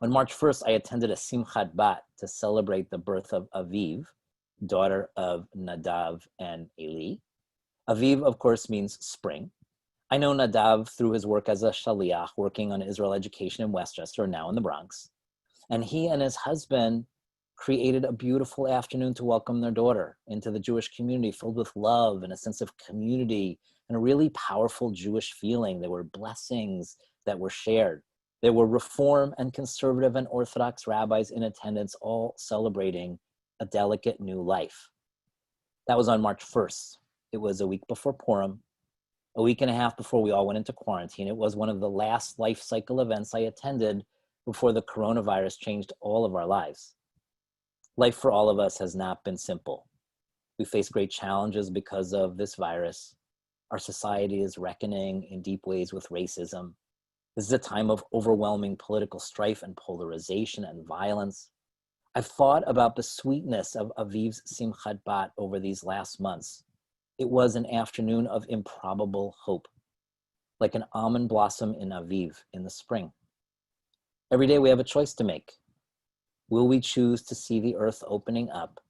On March 1st, I attended a Simchat Bat to celebrate the birth of Aviv, daughter of Nadav and Eli. Aviv, of course, means spring. I know Nadav through his work as a shaliach, working on Israel education in Westchester, now in the Bronx. And he and his husband created a beautiful afternoon to welcome their daughter into the Jewish community, filled with love and a sense of community and a really powerful Jewish feeling. There were blessings that were shared. There were Reform and conservative and Orthodox rabbis in attendance, all celebrating a delicate new life. That was on March 1st. It was a week before Purim, a week and a half before we all went into quarantine. It was one of the last life cycle events I attended before the coronavirus changed all of our lives. Life for all of us has not been simple. We face great challenges because of this virus. Our society is reckoning in deep ways with racism. This is a time of overwhelming political strife and polarization and violence. I've thought about the sweetness of Aviv's Simchat Bat over these last months. It was an afternoon of improbable hope, like an almond blossom in Aviv in the spring. Every day we have a choice to make. Will we choose to see the earth opening up,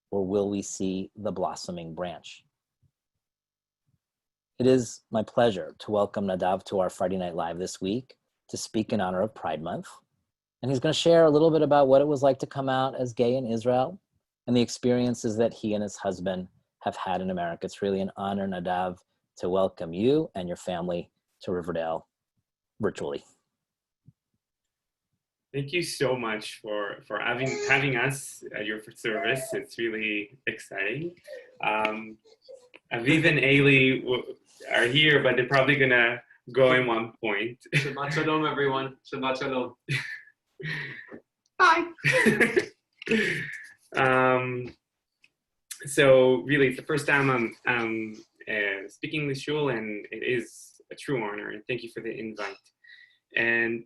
or will we see the blossoming branch? It is my pleasure to welcome Nadav to our Friday Night Live this week to speak in honor of Pride Month. And he's going to share a little bit about what it was like to come out as gay in Israel and the experiences that he and his husband have had in America. It's really an honor, Nadav, to welcome you and your family to Riverdale virtually. Thank you so much for having us at your service. It's really exciting. Aviv and Ailey are here, but they're probably gonna go in one point. Shabbat shalom, everyone. Shabbat shalom. Hi. So really, it's the first time I'm speaking with Shul, and it is a true honor. And thank you for the invite. And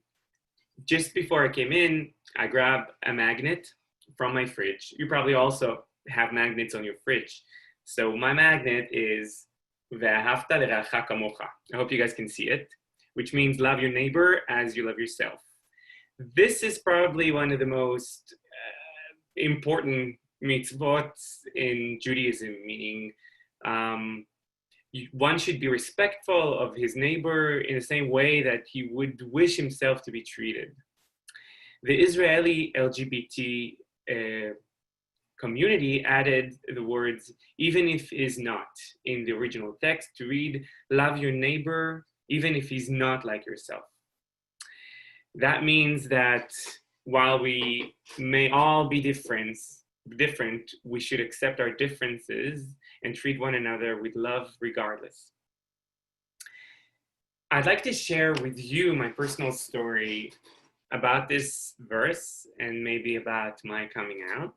just before I came in, I grabbed a magnet from my fridge. You probably also have magnets on your fridge. So my magnet is Ve'ahavta l'reacha kamocha. I hope you guys can see it, which means love your neighbor as you love yourself. This is probably one of the most important mitzvot in Judaism, meaning one should be respectful of his neighbor in the same way that he would wish himself to be treated. The Israeli LGBT community added the words, even if is not, in the original text to read, love your neighbor, even if he's not like yourself. That means that while we may all be different, we should accept our differences and treat one another with love regardless. I'd like to share with you my personal story about this verse and maybe about my coming out.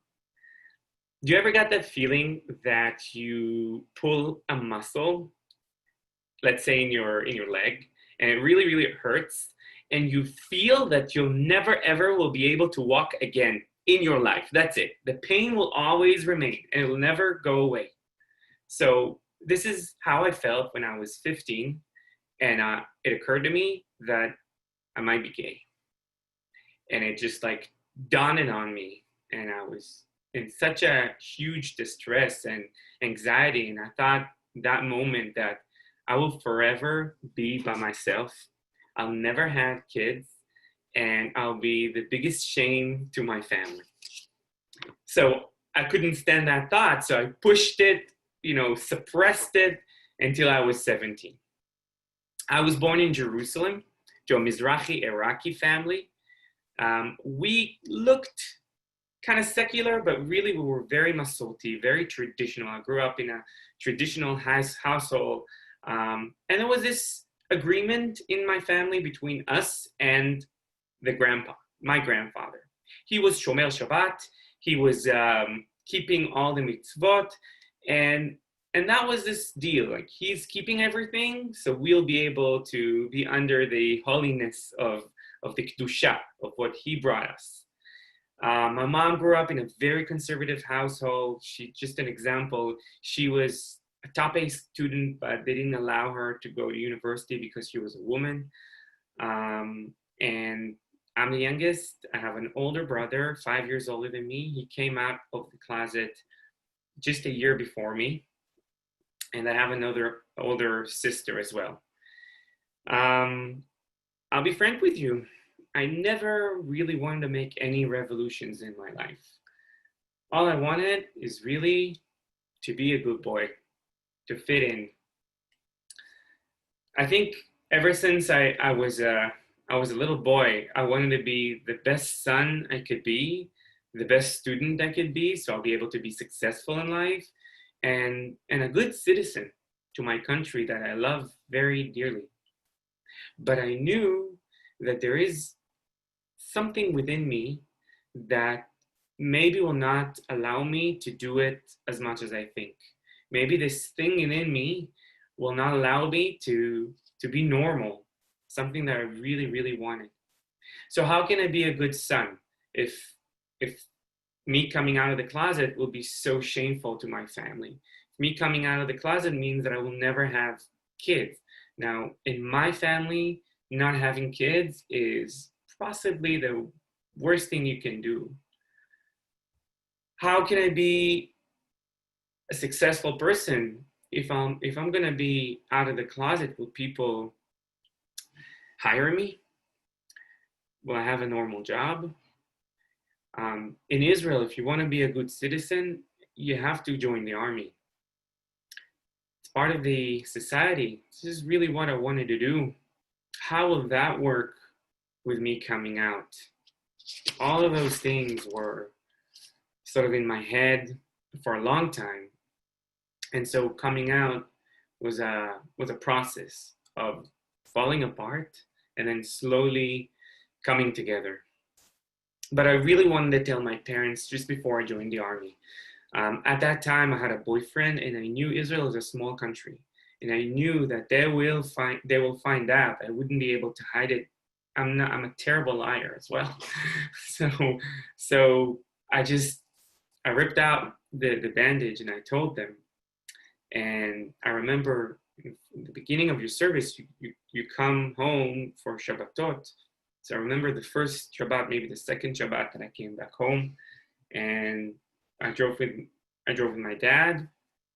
Do you ever get that feeling that you pull a muscle, let's say in your leg, and it really, really hurts, and you feel that you'll never ever will be able to walk again in your life? That's it. The pain will always remain and it will never go away. So this is how I felt when I was 15, and it occurred to me that I might be gay. And it just like dawned on me, and I was in such a huge distress and anxiety, and I thought that moment that I will forever be by myself. I'll never have kids, and I'll be the biggest shame to my family. So I couldn't stand that thought, so I pushed it, suppressed it until I was 17. I was born in Jerusalem to a Mizrahi Iraqi family. We looked kind of secular, but really we were very masorti, very traditional. I grew up in a traditional household. And there was this agreement in my family between us and my grandfather. He was Shomer Shabbat. He was keeping all the mitzvot. And that was this deal. Like, he's keeping everything, so we'll be able to be under the holiness of the kedusha, of what he brought us. My mom grew up in a very conservative household. Just an example, she was a top A student, but they didn't allow her to go to university because she was a woman. And I'm the youngest. I have an older brother, 5 years older than me. He came out of the closet just a year before me. And I have another older sister as well. Um, I'll be frank with you. I never really wanted to make any revolutions in my life. All I wanted is really to be a good boy, to fit in. I think ever since I was a little boy, I wanted to be the best son I could be, the best student I could be, so I'll be able to be successful in life, and a good citizen to my country that I love very dearly. But I knew that there is something within me that maybe will not allow me to do it as much as I think. Maybe this thing in me will not allow me to be normal, something that I really, really wanted. So how can I be a good son if me coming out of the closet will be so shameful to my family? Me coming out of the closet means that I will never have kids. Now, in my family, not having kids is possibly the worst thing you can do. How can I be a successful person if I'm gonna be out of the closet? Will people hire me? Will I have a normal job? In Israel, if you want to be a good citizen, you have to join the army. It's part of the society. This is really what I wanted to do. How will that work with me coming out? All of those things were sort of in my head for a long time. And so coming out was a process of falling apart and then slowly coming together. But I really wanted to tell my parents just before I joined the army. At that time, I had a boyfriend, and I knew Israel is a small country, and I knew that they will find out. I wouldn't be able to hide it. I'm a terrible liar as well. so I ripped out the bandage and I told them. And I remember in the beginning of your service, you come home for Shabbatot. So I remember the first Shabbat, maybe the second Shabbat that I came back home, and I drove with my dad,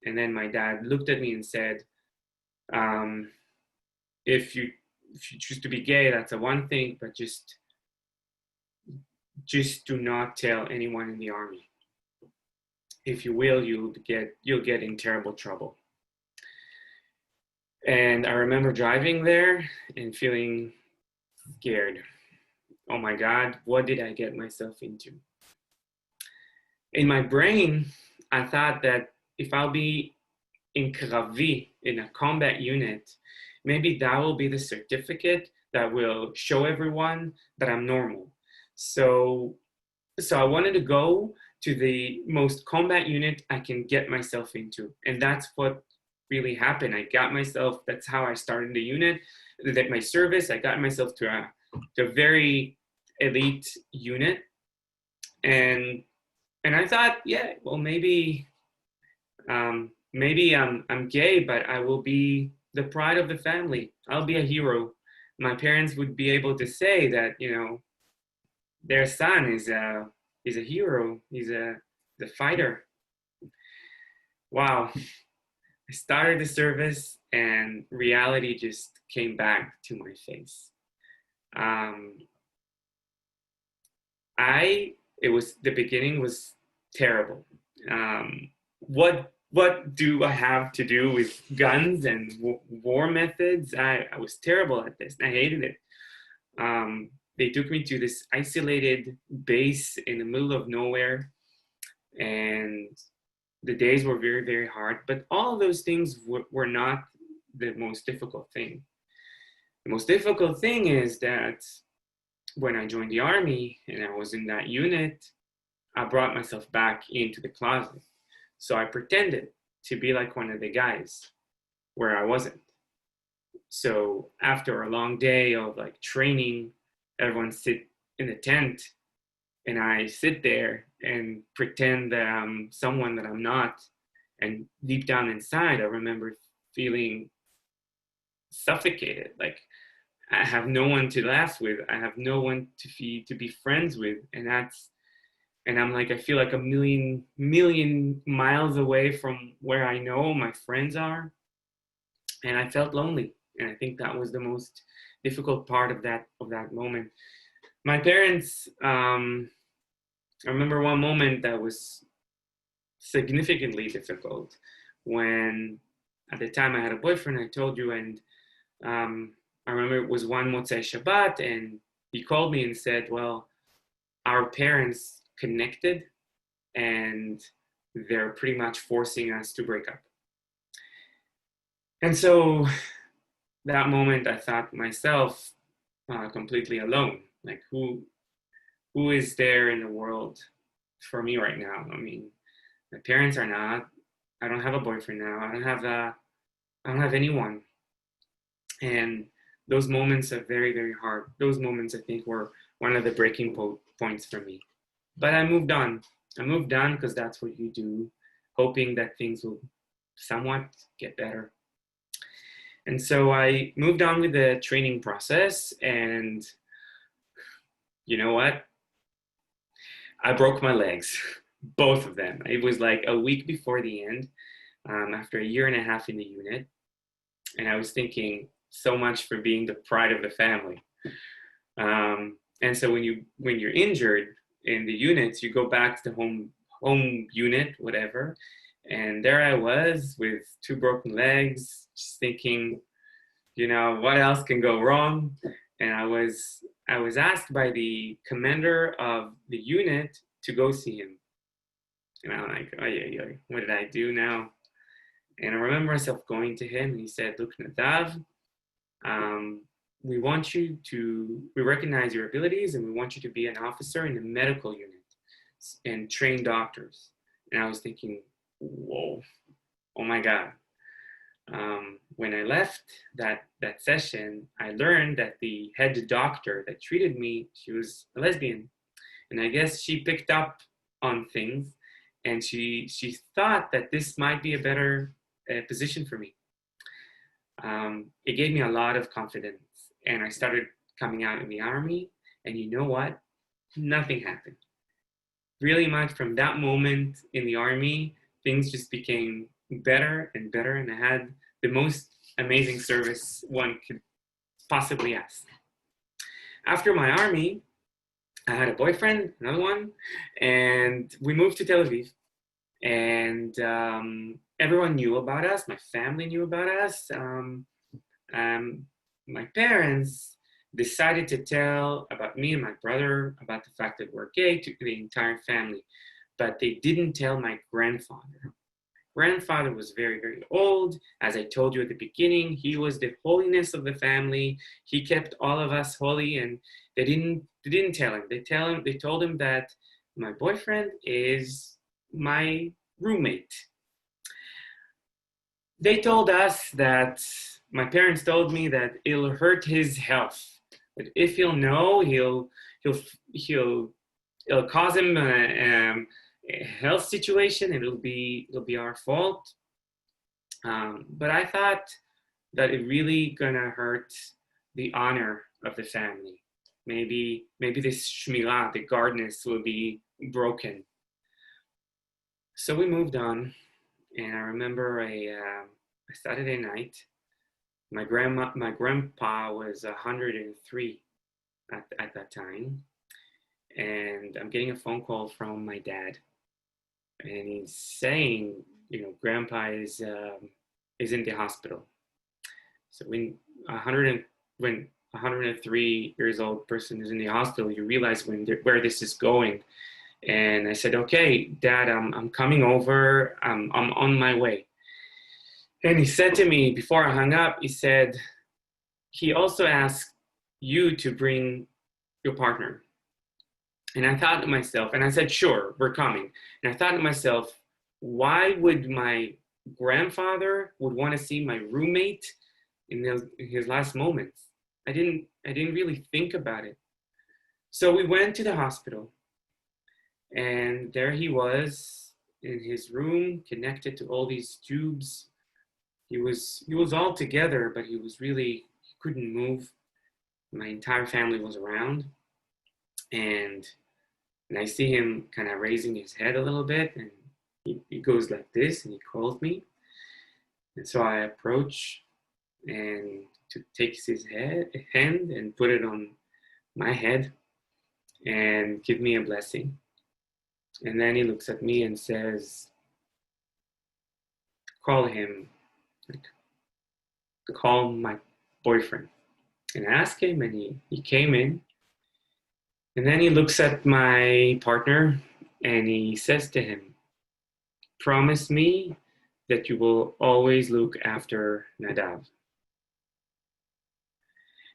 and then my dad looked at me and said, if you choose to be gay, that's a one thing, but just do not tell anyone in the army. If you will, you'll get in terrible trouble. And I remember driving there and feeling scared. Oh my God, what did I get myself into? In my brain, I thought that if I'll be in Kravi, in a combat unit, maybe that will be the certificate that will show everyone that I'm normal. So I wanted to go to the most combat unit I can get myself into. And that's what really happened. That's how I started the unit, that my service, I got myself to a very elite unit. And I thought, yeah, well, maybe I'm gay, but I will be the pride of the family. I'll be a hero. My parents would be able to say that, their son is a hero. He's a fighter. Wow. I started the service and reality just came back to my face. The beginning was terrible. What do I have to do with guns and war methods? I was terrible at this. I hated it. They took me to this isolated base in the middle of nowhere, and the days were very, very hard. But all of those things were not the most difficult thing. The most difficult thing is that when I joined the army and I was in that unit, I brought myself back into the closet. So I pretended to be like one of the guys where I wasn't. So after a long day of like training, everyone sit in the tent and I sit there and pretend that I'm someone that I'm not. And deep down inside, I remember feeling suffocated. Like I have no one to laugh with. I have no one to be friends with, and I'm like, I feel like a million miles away from where I know my friends are, and I felt lonely. And I think that was the most difficult part of that moment. My parents, I remember one moment that was significantly difficult when, at the time, I had a boyfriend. I told you, and I remember it was one Motzei Shabbat, and he called me and said, "Well, our parents connected, and they're pretty much forcing us to break up." And so that moment, I thought myself completely alone. Like, who is there in the world for me right now? I mean, my parents are not. I don't have a boyfriend now. I don't have anyone. And those moments are very, very hard. Those moments, I think, were one of the breaking points for me. But I moved on. I moved on because that's what you do, hoping that things will somewhat get better. And so I moved on with the training process, and you know what? I broke my legs, both of them. It was like a week before the end, after a year and a half in the unit. And I was thinking, so much for being the pride of the family. And so when you're injured in the units, you go back to the home unit, whatever. And there I was with two broken legs, just thinking, what else can go wrong? And I was asked by the commander of the unit to go see him. And I'm like, oh yeah, what did I do now? And I remember myself going to him, and he said, "Look, Nadav, we recognize your abilities, and we want you to be an officer in the medical unit and train doctors." And I was thinking, whoa, oh my God. When I left that session, I learned that the head doctor that treated me, she was a lesbian. And I guess she picked up on things, and she thought that this might be a better position for me. It gave me a lot of confidence, and I started coming out in the army, and you know what? Nothing happened. Really much from that moment in the army, things just became better and better, and I had the most amazing service one could possibly ask. After my army, I had a boyfriend, another one, and we moved to Tel Aviv. And everyone knew about us. My family knew about us. My parents decided to tell about me and my brother about the fact that we're gay to the entire family, but they didn't tell my grandfather. Grandfather was very, very old. As I told you at the beginning, he was the holiness of the family. He kept all of us holy, and they didn't tell him. They told him that my boyfriend is my roommate. They told us that my parents told me that it'll hurt his health. That if he'll know, it'll cause him a health situation. It'll be our fault. But I thought that it really gonna hurt the honor of the family. Maybe this shmirah, the guardness, will be broken. So we moved on, and I remember a Saturday night. My grandpa was 103 at that time, and I'm getting a phone call from my dad, and he's saying, Grandpa is in the hospital. So when 103 years old person is in the hospital, you realize where this is going. And I said, "Okay, Dad, I'm coming over. I'm on my way." And he said to me before I hung up, he said, he also asked you to bring your partner. And I thought to myself, and I said, "Sure, we're coming." And I thought to myself, why would my grandfather would want to see my roommate in his last moments? I didn't really think about it. So we went to the hospital. And there he was in his room, connected to all these tubes. He was all together, but he couldn't move. my entire family was around, and I see him kind of raising his head a little bit, and he goes like this, and he calls me. And so I approach and to take his hand and put it on my head and give me a blessing. And then he looks at me and says, call him, like, call my boyfriend. And I asked him, and he came in. And then he looks at my partner and he says to him, promise me that you will always look after Nadav.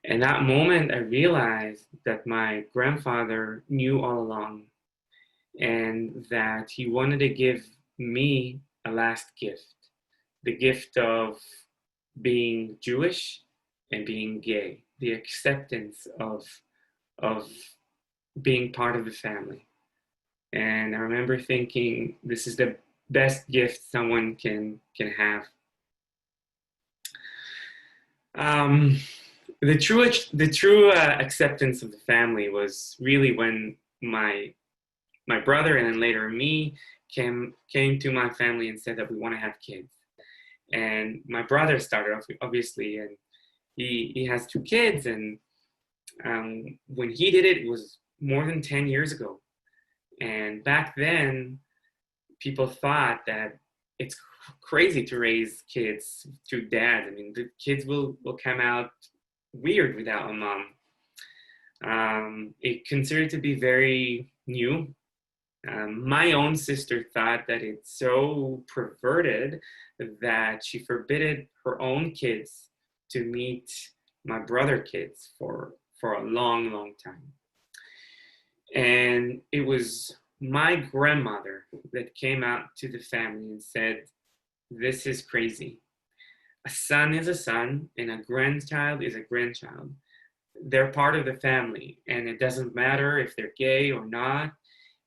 And that moment, I realized that my grandfather knew all along, and that he wanted to give me a last gift, the gift of being Jewish and being gay, the acceptance of being part of the family. And I remember thinking, this is the best gift someone can have. The true acceptance of the family was really when my brother and then later me came to my family and said that we want to have kids. And my brother started off, obviously, and he has 2 kids. And when he did it, it was more than 10 years ago. And back then, people thought that it's crazy to raise kids to dad. I mean, the kids will come out weird without a mom. It considered to be very new. My own sister thought that it's so perverted that she forbidden her own kids to meet my brother kids for a long, long time. And it was my grandmother that came out to the family and said, this is crazy. A son is a son and a grandchild is a grandchild. They're part of the family, and it doesn't matter if they're gay or not.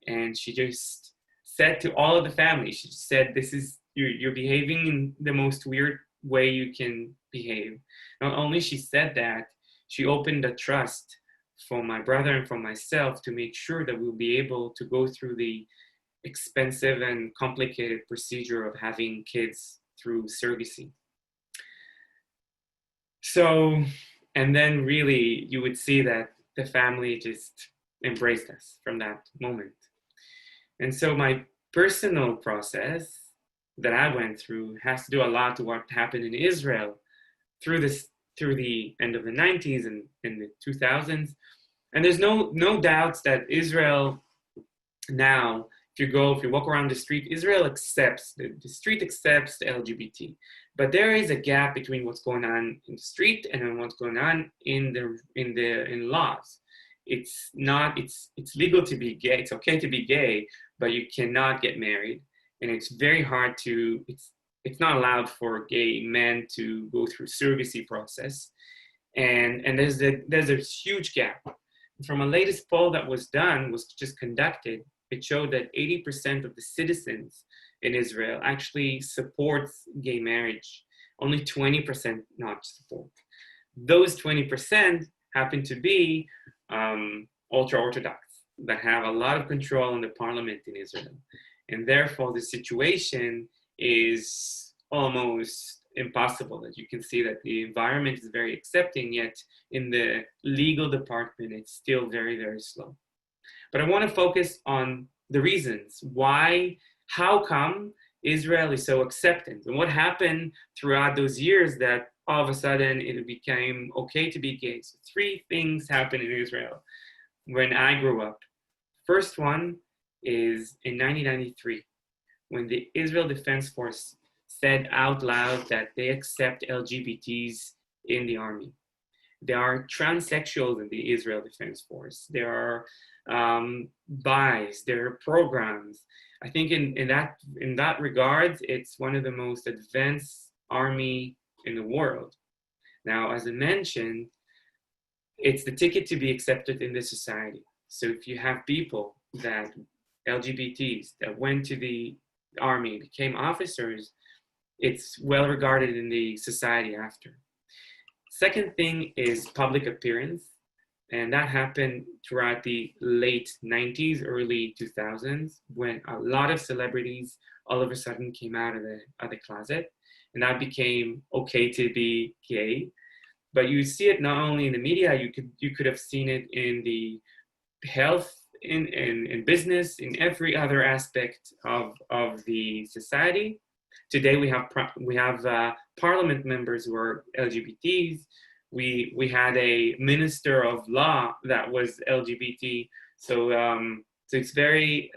And she just said to all of the family, she said, this is, you're behaving in the most weird way you can behave. Not only she said that, she opened a trust for my brother and for myself to make sure that we'll be able to go through the expensive and complicated procedure of having kids through surrogacy. So, and then really you would see that the family just embraced us from that moment. And so my personal process that I went through has to do a lot to what happened in Israel through the end of the 90s and in the 2000s. And there's no doubts that Israel now, if you walk around the street, Israel accepts, the street accepts the LGBT. But there is a gap between what's going on in the street and what's going on in laws. It's legal to be gay, it's okay to be gay, but you cannot get married. And it's very hard to, it's not allowed for gay men to go through surrogacy process. And there's a huge gap. From a latest poll that was just conducted, it showed that 80% of the citizens in Israel actually supports gay marriage. Only 20% not support. Those 20% happen to be ultra-Orthodox that have a lot of control in the parliament in Israel. And therefore, the situation is almost impossible. As you can see that the environment is very accepting, yet in the legal department, it's still very, very slow. But I want to focus on the reasons why, how come Israel is so acceptant, and what happened throughout those years that all of a sudden it became okay to be gay. So 3 things happened in Israel when I grew up. First one is in 1993, when the Israel Defense Force said out loud that they accept LGBTs in the army. There are transsexuals in the Israel Defense Force. There are bis, there are programs. I think in that regard, it's one of the most advanced army in the world. Now, as I mentioned, it's the ticket to be accepted in this society. So if you have people that, LGBTs, that went to the army, became officers, it's well regarded in the society after. Second thing is public appearance. And that happened throughout the late 90s, early 2000s, when a lot of celebrities all of a sudden came out of the closet. And that became okay to be gay. But you see it not only in the media, you could have seen it in the health, in business, in every other aspect of the society. Today we have parliament members who are LGBTs. We had a minister of law that was LGBT. So so it's very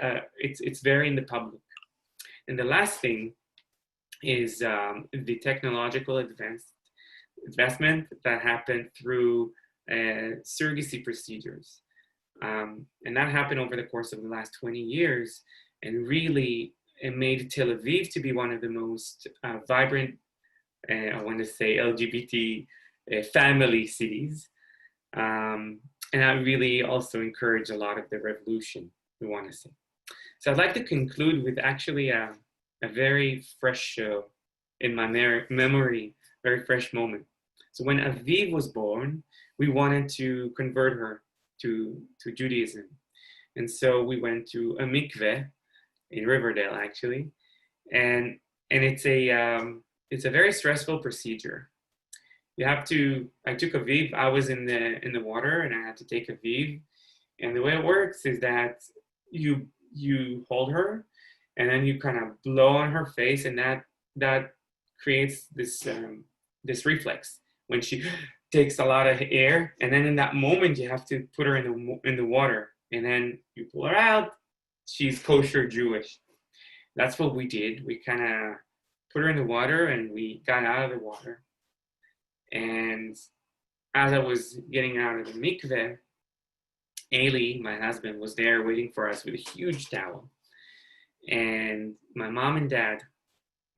in the public. And the last thing is the technological advancement that happened through surrogacy procedures. And that happened over the course of the last 20 years, and really it made Tel Aviv to be one of the most vibrant, I want to say, LGBT family cities. And that really also encouraged a lot of the revolution, we want to say. So I'd like to conclude with actually a very fresh, in my memory, very fresh moment. So when Aviv was born, we wanted to convert her to Judaism. And so we went to a mikveh in Riverdale, actually. And it's a very stressful procedure. I took Aviv, I was in the water, and I had to take Aviv. And the way it works is that you hold her, and then you kind of blow on her face, and that creates this reflex when she takes a lot of air, and then in that moment you have to put her in the water, and then you pull her out. She's kosher Jewish. That's what we did. We kind of put her in the water, and we got out of the water. And as I was getting out of the mikveh, Eli, my husband, was there waiting for us with a huge towel. And my mom and dad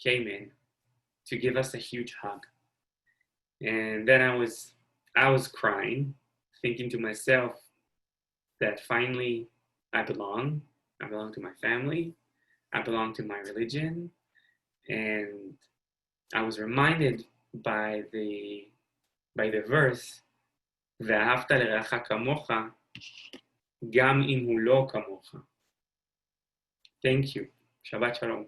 came in to give us a huge hug. And then I was crying, thinking to myself that finally I belong to my family, I belong to my religion. And I was reminded by the verse, ואהבת לרעך כמוך, גם אם הוא לא כמוך. Thank you. Shabbat Shalom.